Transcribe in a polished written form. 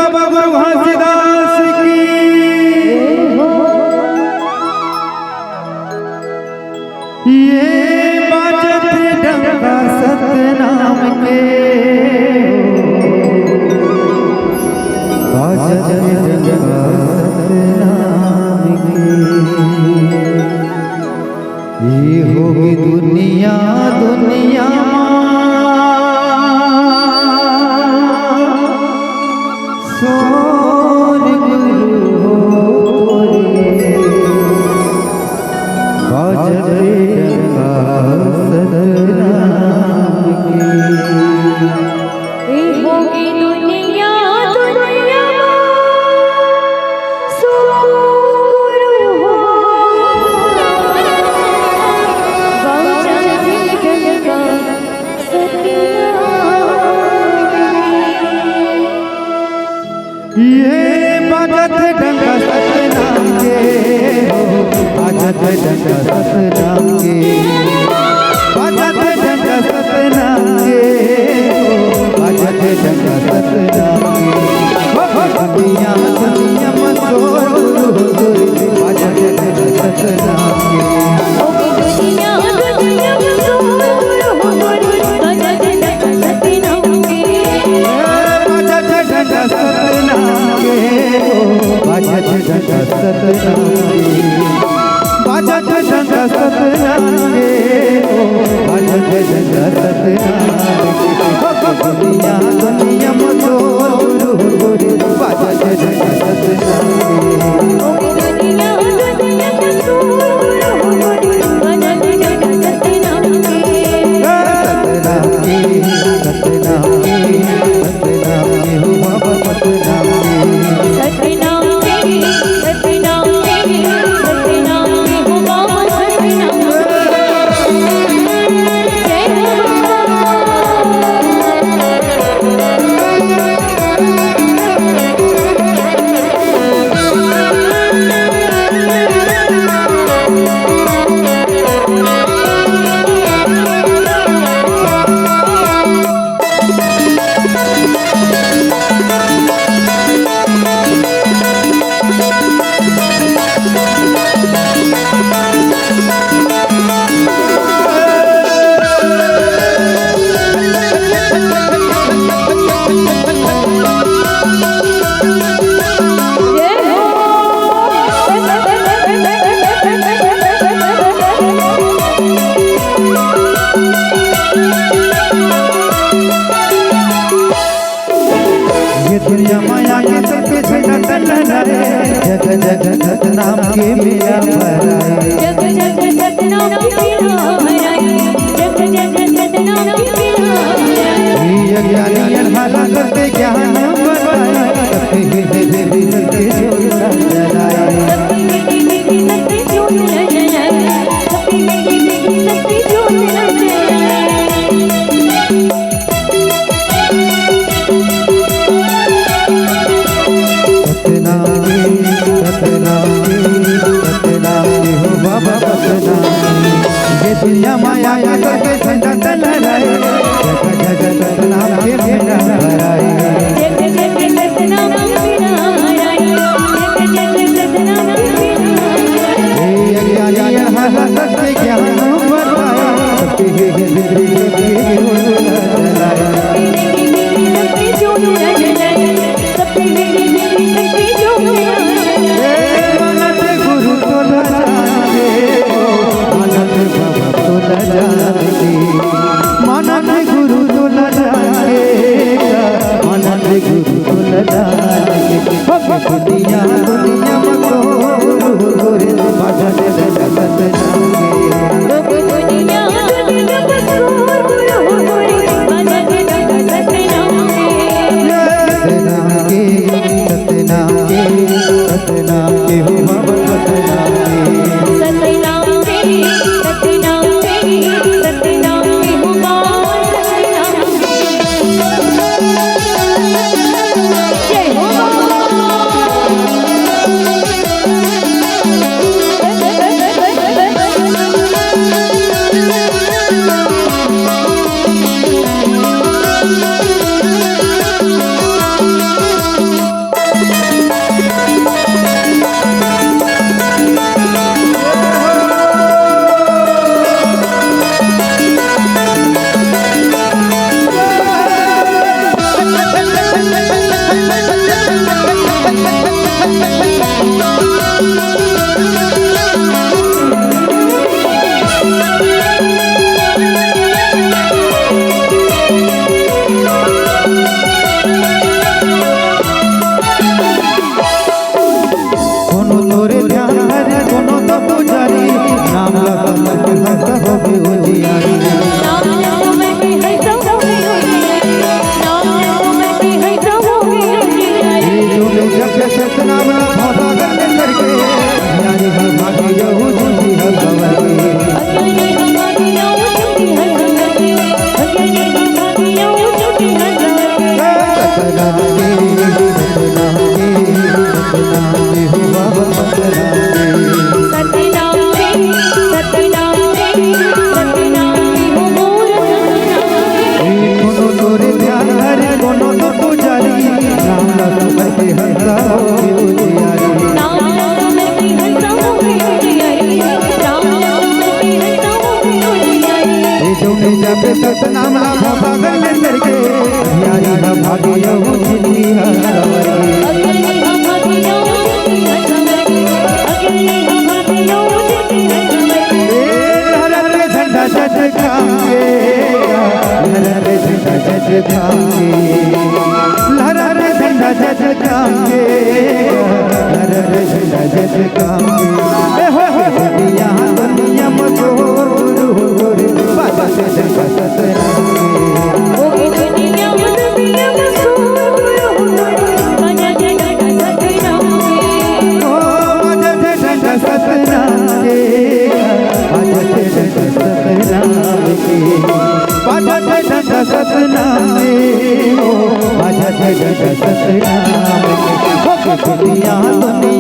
बाबा गुरु घासीदास की। ये बाजत डंका सतनाम के, बाजत डंका सतनाम के। ये होगी दुनिया दुनिया सतनाम के, बाजत डंका सतनाम के, बाजत डंका सतनाम के। दुनिया दुनिया मसोर बाजत डंका सतनाम के। दुनिया दुनिया बाजत डंका सतनाम के, बाजत डंका सतनाम के, बाजत डंका सतनाम के। बाजत डंका सतनाम के, बाजत डंका सतनाम के। दुनिया दुनिया मसोर बाजत डंका सतनाम के। दुनिया दुनिया बाजत डंका सतनाम के। सतनाम के, सतनाम के, सतनाम के हो बाबा सतनाम के। सतनाम के, सतनाम के, सतनाम के हो बाबा सतनाम के। जय दुनिया माया के सर पे झंडा लहराए, जग जग सतनाम के मेला भराए। जग जग सतनाम के मेला भराए, जग जग सतनाम के मेला भराए। ये ज्ञानी अनहाला करते ज्ञान बताए, सबके हृदय देवी सबके ज्योत जलाए। सबके हृदय देवी सबके ज्योत जलाए, सबके हृदय देवी सबके ज्योत जलाए। सतनाम के, सतनाम के, सतनाम के हो बाबा सतनाम के। ये दुनिया माया के करके झंडा लहराए, जग जग सतनाम के मेला भराए। जग जग सतनाम के मेला भराए, जग जग सतनाम के मेला भराए। ये ज्ञानी अनहाला करते ज्ञान बताए, सबके हृदय देवी सबके ज्योत जलाए। सबके ज्योत जलाए, सबके हृदय देवी सबके ज्योत जलाए। मानत गुरु तो न जाने, मानत बाबा तो न जाने, मानत गुरु तो न जाने, मानत गुरु तो न जाने। दुनिया दुनिया मसोर बाजत डंका सतनाम के। दुनिया दुनिया मसोर बाजत डंका सतनाम के। सतनाम के, सतनाम के, सतनाम के हो बाबा सतनाम के। सतनाम के, सतनाम के, सतनाम के हो बाबा सतनाम के। जय हो बाबा। के सतनाम भाषा करने करके यारी हम भागी यहू जी हम खबर के अकेले हम भागी यहू जी हम खबर के अकेले हम भागी यहू जी हम खबर के सतनाम के हो बाबा सतनाम सतनाम के हो मोर सतनाम कोनो तोरे ध्यान हरे कोनो तो पुजारी नाम लगा के हंसा हो उजियारी नाम लगा के हंसा हो उजियारी नाम लगा के हंसा हो उजियारी ये जो ने जपे सतनाम भाषा करने करके यारी हम भागी यहू जी हम खबर के अकेले हम भागी यहू जी हम खबर के अकेले हम भागी यहू जी हम खबर के लहर रे झंडा झटकाएंगे लहर रे झंडा झटकाएंगे लहर रे झंडा झटकाएंगे लहर रे झंडा झटकाएंगे दुनिया दुनिया मशहूर रे बाबा से झंडा सतनाएंगे ओ दुनिया मशहूर बाजा झंडा सतनाम ओ बाजा झंडा सतनाएंगे बाजा झंडा सतनाएंगे बाजा झंडा सतनाएंगे ओ बाजा झंडा सतनाएंगे दुनिया दुनिया